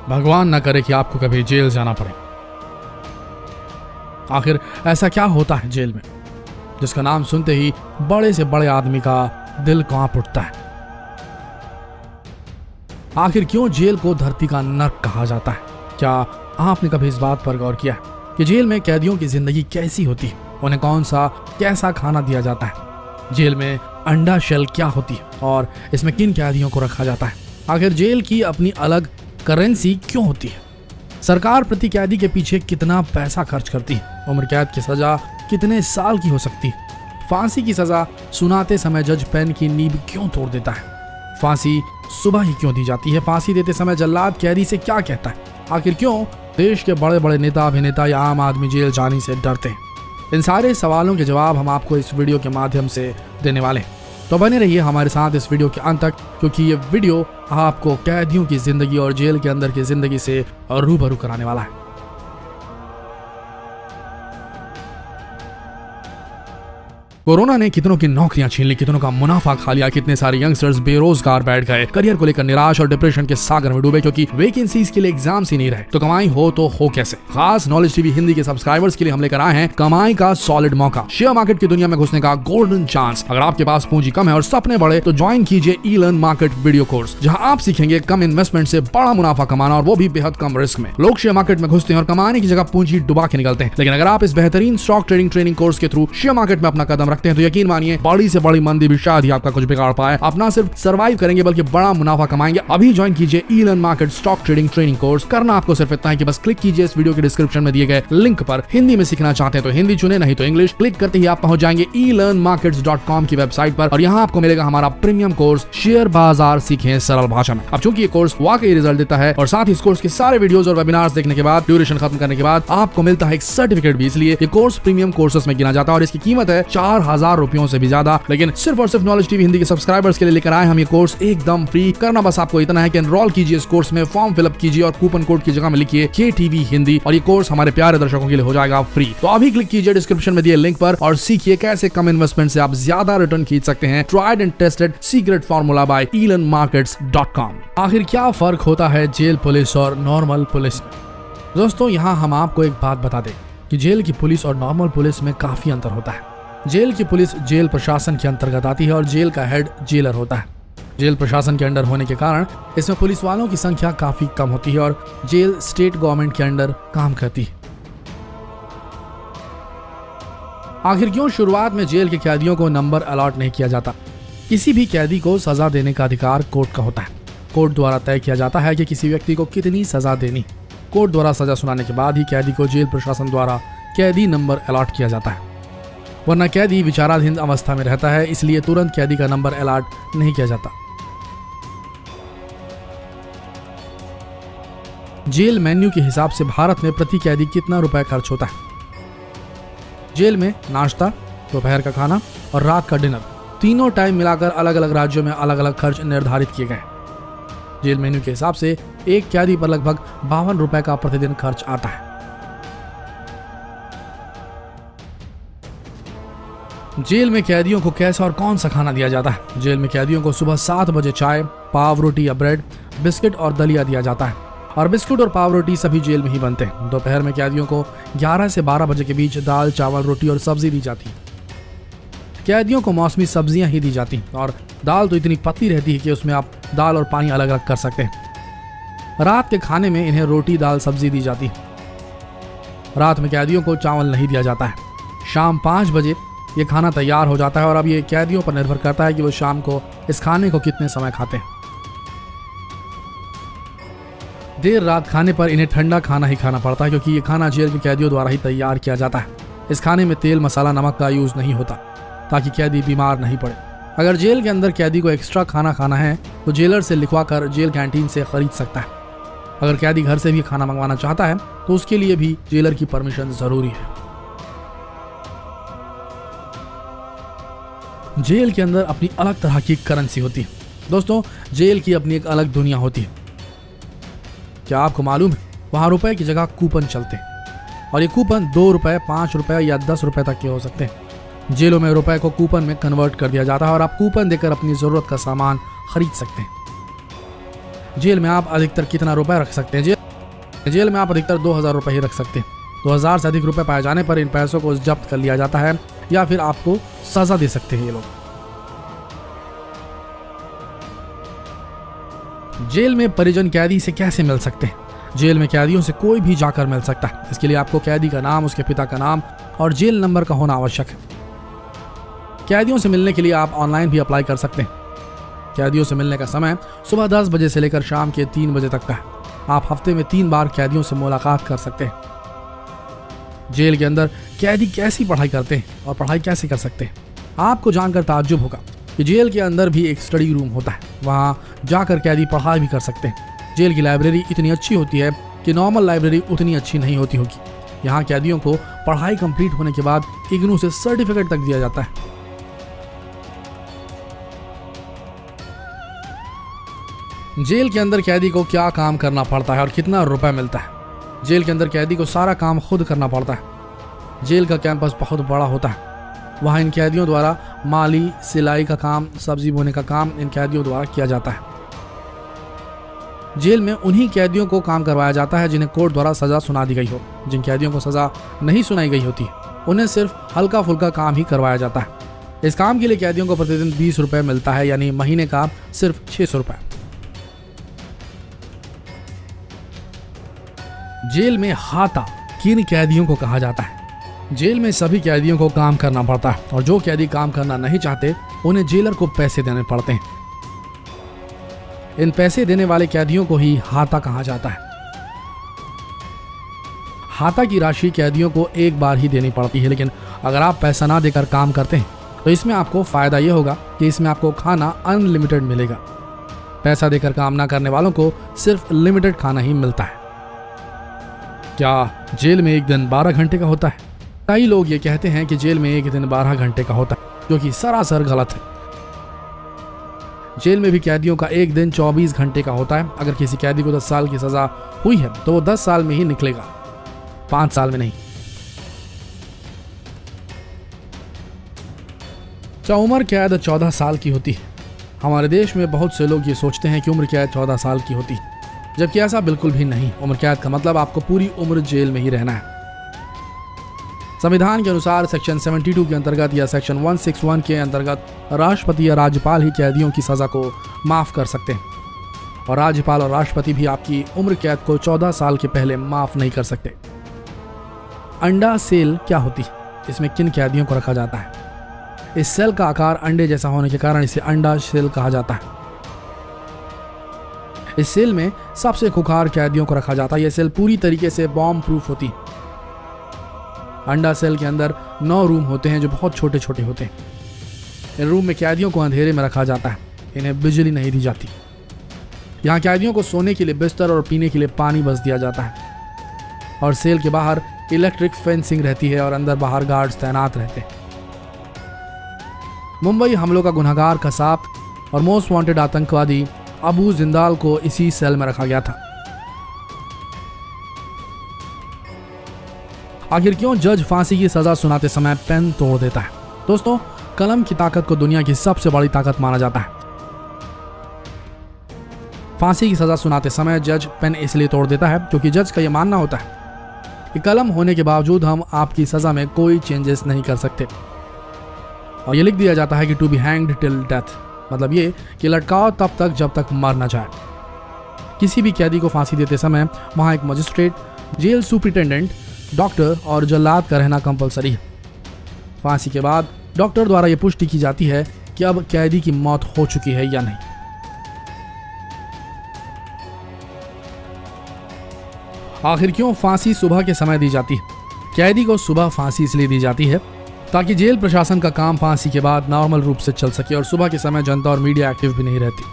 भगवान न करे कि आपको कभी जेल जाना पड़े। आखिर ऐसा क्या होता है जेल में जिसका नाम सुनते ही बड़े से बड़े आदमी का दिल कांप उठता है? आखिर क्यों जेल को धरती का नर्क कहा जाता है? क्या आपने कभी इस बात पर गौर किया कि जेल में कैदियों की जिंदगी कैसी होती है? उन्हें कौन सा कैसा खाना दिया जाता है? जेल में अंडा शेल क्या होती है और इसमें किन कैदियों को रखा जाता है? आखिर जेल की अपनी अलग करेंसी क्यों होती है? सरकार प्रति कैदी के पीछे कितना पैसा खर्च करती है? उम्र कैद की सजा कितने साल की हो सकती है? फांसी की सजा सुनाते समय जज पेन की नींब क्यों तोड़ देता है? फांसी सुबह ही क्यों दी जाती है? फांसी देते समय जल्लाद कैदी से क्या कहता है? आखिर क्यों देश के बड़े बड़े नेता, अभिनेता या आम आदमी जेल जाने से डरते हैं? इन सारे सवालों के जवाब हम आपको इस वीडियो के माध्यम से देने वाले हैं। तो बने रहिए हमारे साथ इस वीडियो के अंत तक, क्योंकि ये वीडियो आपको कैदियों की जिंदगी और जेल के अंदर की जिंदगी से रूबरू कराने वाला है। कोरोना ने कितनों की नौकरियां छीन ली, कितनों का मुनाफा खा लिया, कितने सारे यंगस्टर्स बेरोजगार बैठ गए, करियर को लेकर निराश और डिप्रेशन के सागर में डूबे क्योंकि वैकेंसीज के लिए एग्जाम्स ही नहीं रहे। तो कमाई हो तो हो कैसे? खास नॉलेज टीवी हिंदी के सब्सक्राइबर्स के लिए हम लेकर आए हैं कमाई का सॉलिड मौका, शेयर मार्केट की दुनिया में घुसने का गोल्डन चांस। अगर आपके पास पूंजी कम है और सपने बड़े तो ज्वाइन कीजिए ई-लर्न मार्केट वीडियो कोर्स, जहां आप सीखेंगे कम इन्वेस्टमेंट से बड़ा मुनाफा कमाना, और वो भी बेहद कम रिस्क में। लोग शेयर मार्केट में घुसते हैं और कमाने की जगह पूंजी डुबा के निकलते हैं, लेकिन अगर आप इस बेहतरीन स्टॉक ट्रेडिंग ट्रेनिंग कोर्स के थ्रू शेयर मार्केट में अपना कदम रखते हैं तो यकीन मानिए बड़ी से बड़ी मंदी भी शायद ही आपका कुछ बिगाड़ पाए। आप ना सिर्फ सर्वाइव करेंगे बल्कि बड़ा मुनाफा कमाएंगे। अभी ज्वाइन कीजिए e learn market stock trading training course. करना आपको सिर्फ इतना है कि बस क्लिक कीजिए इस वीडियो के डिस्क्रिप्शन में दिए गए लिंक पर। हिंदी में सीखना चाहते हैं तो हिंदी चुने, नहीं तो इंग्लिश। क्लिक करते ही आप पहुंच जाएंगे elearnmarkets.com की वेबसाइट पर और यहाँ आपको मिलेगा हमारा प्रीमियम कोर्स शेयर बाजार सीखें सरल भाषा में। अब चूंकि ये कोर्स वाकई रिजल्ट देता है और साथ ही इस कोर्स के सारे वीडियोस और वेबिनार्स देखने के बाद, ड्यूरेशन खत्म करने के बाद आपको मिलता है एक सर्टिफिकेट भी, इसलिए ये कोर्स प्रीमियम कोर्सेस में गिना जाता है और इसकी कीमत है 4000 रुपयों से भी ज्यादा। लेकिन सिर्फ और सिर्फ नॉलेज टीवी हिंदी के सब्सक्राइबर्स के लिए लेकर आए हम ये कोर्स एकदम फ्री। करना बस आपको इतना है कि एनरोल कीजिए इस कोर्स में, फॉर्म फिलअप कीजिए और कूपन कोड की जगह में लिखिए KTV हिंदी और ये कोर्स हमारे प्यारे दर्शकों के लिए हो जाएगा फ्री। तो अभी क्लिक कीजिए डिस्क्रिप्शन में दिए लिंक पर और सीखिए कैसे कम इन्वेस्टमेंट से आप ज्यादा रिटर्न खींच सकते हैं। Tried and tested secret formula bye elearnmarkets.com। आखिर क्या फर्क होता है जेल पुलिस और नॉर्मल पुलिस में? दोस्तों, यहाँ हम आपको एक बात बता दें कि जेल की पुलिस और नॉर्मल पुलिस में काफी अंतर होता है। जेल की पुलिस जेल प्रशासन के अंतर्गत आती है और जेल का हेड जेलर होता है। जेल प्रशासन के अंडर होने के कारण इसमें पुलिस वालों की संख्या काफी कम होती है और जेल स्टेट गवर्नमेंट के अंडर काम करती है। आखिर क्यों शुरुआत में जेल के कैदियों को नंबर अलॉट नहीं किया जाता? किसी भी कैदी को सजा देने का अधिकार कोर्ट का होता है। कोर्ट द्वारा तय किया जाता है कि किसी व्यक्ति को कितनी सजा देनी। कोर्ट द्वारा सजा सुनाने के बाद ही कैदी को जेल प्रशासन द्वारा कैदी नंबर अलॉट किया जाता है, वरना कैदी विचाराधीन अवस्था में रहता है, इसलिए तुरंत कैदी का नंबर अलॉट नहीं किया जाता। जेल मेन्यू के हिसाब से भारत में प्रति कैदी कितना रुपए खर्च होता है? जेल में नाश्ता, दोपहर का खाना और रात का डिनर, तीनों टाइम मिलाकर अलग अलग राज्यों में अलग अलग खर्च निर्धारित किए गए। जेल मेन्यू के हिसाब से एक कैदी पर लगभग 52 रुपए का प्रतिदिन खर्च आता है। जेल में कैदियों को कैसा और कौन सा खाना दिया जाता है? जेल में कैदियों को सुबह 7 बजे चाय, पाव रोटी या ब्रेड, बिस्किट और दलिया दिया जाता है और बिस्कुट और पाव रोटी सभी जेल में ही बनते हैं। दोपहर में कैदियों को 11 से 12 बजे के बीच दाल, चावल, रोटी और सब्जी दी जाती है। कैदियों को मौसमी सब्जियां ही दी जाती और दाल तो इतनी पतली रहती है कि उसमें आप दाल और पानी अलग अलग कर सकते हैं। रात के खाने में इन्हें रोटी, दाल, सब्जी दी जाती है। रात में कैदियों को चावल नहीं दिया जाता है। शाम 5 बजे ये खाना तैयार हो जाता है और अब ये कैदियों पर निर्भर करता है कि वो शाम को इस खाने को कितने समय खाते हैं। देर रात खाने पर इन्हें ठंडा खाना ही खाना पड़ता है, क्योंकि ये खाना जेल के कैदियों द्वारा ही तैयार किया जाता है। इस खाने में तेल, मसाला, नमक का यूज नहीं होता ताकि कैदी बीमार नहीं पड़े। अगर जेल के अंदर कैदी को एक्स्ट्रा खाना खाना है तो जेलर से लिखवा कर जेल कैंटीन से खरीद सकता है। अगर कैदी घर से भी खाना मंगवाना चाहता है तो उसके लिए भी जेलर की परमिशन जरूरी है। जेल के अंदर अपनी अलग तरह की करेंसी होती है। दोस्तों, जेल की अपनी एक अलग दुनिया होती है। क्या आपको मालूम है, वहां रुपए की जगह कूपन चलते हैं और ये कूपन 2 रुपए, 5 रुपए या 10 रुपए तक के हो सकते हैं। जेलों में रुपए को कूपन में कन्वर्ट कर दिया जाता है और आप कूपन देकर अपनी जरूरत का सामान खरीद सकते हैं। जेल में आप अधिकतर कितना रुपए रख सकते हैं? जेल में आप अधिकतर 2000 रुपए ही रख सकते हैं। 2000 से अधिक रुपए पाए जाने पर इन पैसों को जब्त कर लिया जाता है या फिर आपको सजा दे सकते हैं ये लोग। जेल में परिजन कैदी से कैसे मिल सकते हैं? जेल में कैदियों से कोई भी जाकर मिल सकता है। इसके लिए आपको कैदी का नाम, उसके पिता का नाम और जेल नंबर का होना आवश्यक है। कैदियों से मिलने के लिए आप ऑनलाइन भी अप्लाई कर सकते हैं। कैदियों से मिलने का समय सुबह 10 बजे से लेकर शाम के 3 बजे तक का है। आप हफ्ते में 3 बार कैदियों से मुलाकात कर सकते हैं। जेल के अंदर कैदी कैसी पढ़ाई करते हैं और पढ़ाई कैसे कर सकते हैं? आपको जानकर ताज्जुब होगा कि जेल के अंदर भी एक स्टडी रूम होता है। वहां जाकर कैदी पढ़ाई भी कर सकते हैं। जेल की लाइब्रेरी इतनी अच्छी होती है कि नॉर्मल लाइब्रेरी उतनी अच्छी नहीं होती होगी। यहाँ कैदियों को पढ़ाई कंप्लीट होने के बाद इग्नू से सर्टिफिकेट तक दिया जाता है। जेल के अंदर कैदी को क्या काम करना पड़ता है और कितना रुपए मिलता है? जेल के अंदर कैदी को सारा काम खुद करना पड़ता है। जेल का कैंपस बहुत बड़ा होता है। वहाँ इन कैदियों द्वारा माली, सिलाई का काम, सब्जी बोने का काम इन कैदियों द्वारा किया जाता है। जेल में उन्हीं कैदियों को काम करवाया जाता है जिन्हें कोर्ट द्वारा सजा सुना दी गई हो। जिन कैदियों को सजा नहीं सुनाई गई होती उन्हें सिर्फ हल्का फुल्का काम ही करवाया जाता है। इस काम के लिए कैदियों को प्रतिदिन 20 रुपए मिलता है, यानी महीने का सिर्फ 600 रुपए। जेल में हाता किन कैदियों को कहा जाता है? जेल में सभी कैदियों को काम करना पड़ता है और जो कैदी काम करना नहीं चाहते उन्हें जेलर को पैसे देने पड़ते हैं। इन पैसे देने वाले कैदियों को ही हाता कहा जाता है। हाता की राशि कैदियों को एक बार ही देनी पड़ती है, लेकिन अगर आप पैसा ना देकर काम करते हैं तो इसमें आपको फायदा यह होगा कि इसमें आपको खाना अनलिमिटेड मिलेगा। पैसा देकर काम ना करने वालों को सिर्फ लिमिटेड खाना ही मिलता है। क्या जेल में एक दिन 12 घंटे का होता है? कई लोग ये कहते हैं कि जेल में एक दिन 12 घंटे का होता है, जो कि सरासर गलत है। जेल में भी कैदियों का एक दिन 24 घंटे का होता है। अगर किसी कैदी को 10 साल की सजा हुई है तो वो 10 साल में ही निकलेगा, 5 साल में नहीं। उम्र कैद 14 साल की होती है। हमारे देश में बहुत से लोग ये सोचते हैं कि उम्र कैद 14 साल की होती है, जबकि ऐसा बिल्कुल भी नहीं। उम्र कैद का मतलब आपको पूरी उम्र जेल में ही रहना है। संविधान के अनुसार सेक्शन 72 के अंतर्गत या सेक्शन 161 के अंतर्गत राष्ट्रपति या राज्यपाल ही कैदियों की सजा को माफ कर सकते हैं, और राज्यपाल और राष्ट्रपति भी आपकी उम्र कैद को 14 साल के पहले माफ नहीं कर सकते। अंडा सेल क्या होती है? इसमें किन कैदियों को रखा जाता है? इस सेल का आकार अंडे जैसा होने के कारण इसे अंडा सेल कहा जाता है। इस सेल में सबसे खुखार कैदियों को रखा जाता है। यह सेल पूरी तरीके से बॉम्ब प्रूफ होती है। अंडा सेल के अंदर 9 रूम होते हैं जो बहुत छोटे छोटे होते हैं। इन रूम में कैदियों को अंधेरे में रखा जाता है। इन्हें बिजली नहीं दी जाती। यहाँ कैदियों को सोने के लिए बिस्तर और पीने के लिए पानी बस दिया जाता है, और सेल के बाहर इलेक्ट्रिक फेंसिंग रहती है और अंदर बाहर गार्ड्स तैनात रहते हैं। मुंबई हमलों का गुनहगार कसाब और मोस्ट वांटेड आतंकवादी अबू जिंदाल को इसी सेल में रखा गया था। आखिर क्यों जज फांसी की सजा सुनाते समय पेन तोड़ देता है? दोस्तों, कलम की ताकत को दुनिया की सबसे बड़ी ताकत माना जाता है। फांसी की सजा सुनाते समय जज पेन इसलिए तोड़ देता है क्योंकि जज का यह मानना होता है कि कलम होने के बावजूद हम आपकी सजा में कोई चेंजेस नहीं कर सकते, और ये लिख दिया जाता है कि to be hanged till death, मतलब ये कि लटकाओ तब तक जब तक मर न जाए। किसी भी कैदी को फांसी देते समय वहां एक मजिस्ट्रेट, जेल सुपरिटेंडेंट, डॉक्टर और जल्लाद का रहना कंपलसरी है। फांसी के बाद डॉक्टर द्वारा यह पुष्टि की जाती है कि अब कैदी की मौत हो चुकी है या नहीं। आखिर क्यों फांसी सुबह के समय दी जाती है? कैदी को सुबह फांसी इसलिए दी जाती है ताकि जेल प्रशासन का काम फांसी के बाद नॉर्मल रूप से चल सके और सुबह के समय जनता और मीडिया एक्टिव भी नहीं रहती।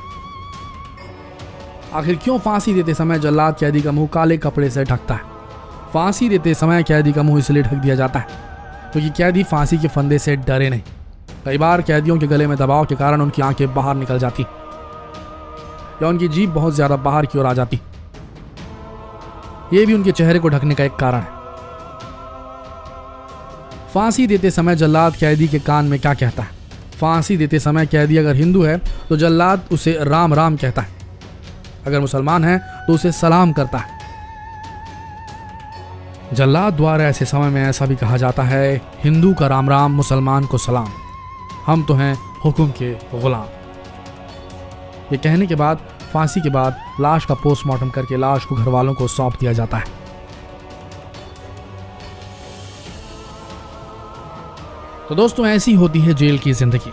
आखिर क्यों फांसी देते समय जल्लाद कैदी का मुंह काले कपड़े से ढकता है? फांसी देते समय कैदी का मुंह इसलिए ढक दिया जाता है क्योंकि कैदी फांसी के फंदे से डरे नहीं। कई बार कैदियों के गले में दबाव के कारण उनकी आंखें बाहर निकल जाती या उनकी जीभ बहुत ज्यादा बाहर की ओर आ जाती। यह भी उनके चेहरे को ढकने का एक कारण है। फांसी देते समय जल्लाद कैदी के कान में क्या कहता है? फांसी देते समय कैदी अगर हिंदू है तो जल्लाद उसे राम राम कहता है, अगर मुसलमान है तो उसे सलाम करता है। जल्लाद द्वारा ऐसे समय में ऐसा भी कहा जाता है, हिंदू का राम राम, मुसलमान को सलाम, हम तो हैं हुक्म के गुलाम। ये कहने के बाद फांसी के बाद लाश का पोस्टमार्टम करके लाश को घर वालों को सौंप दिया जाता है। तो दोस्तों, ऐसी होती है जेल की जिंदगी।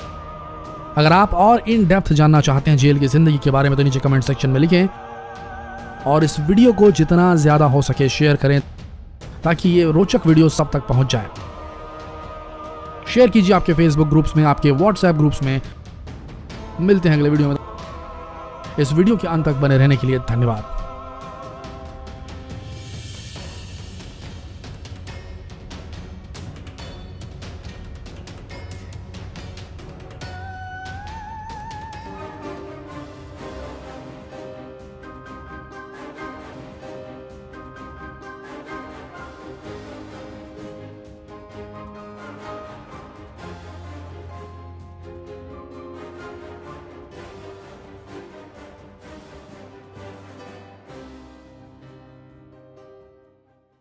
अगर आप और इन डेप्थ जानना चाहते हैं जेल की जिंदगी के बारे में तो नीचे कमेंट सेक्शन में लिखें और इस वीडियो को जितना ज्यादा हो सके शेयर करें ताकि ये रोचक वीडियो सब तक पहुंच जाए। शेयर कीजिए आपके फेसबुक ग्रुप्स में, आपके व्हाट्सएप ग्रुप्स में। मिलते हैं अगले वीडियो में। इस वीडियो के अंत तक बने रहने के लिए धन्यवाद।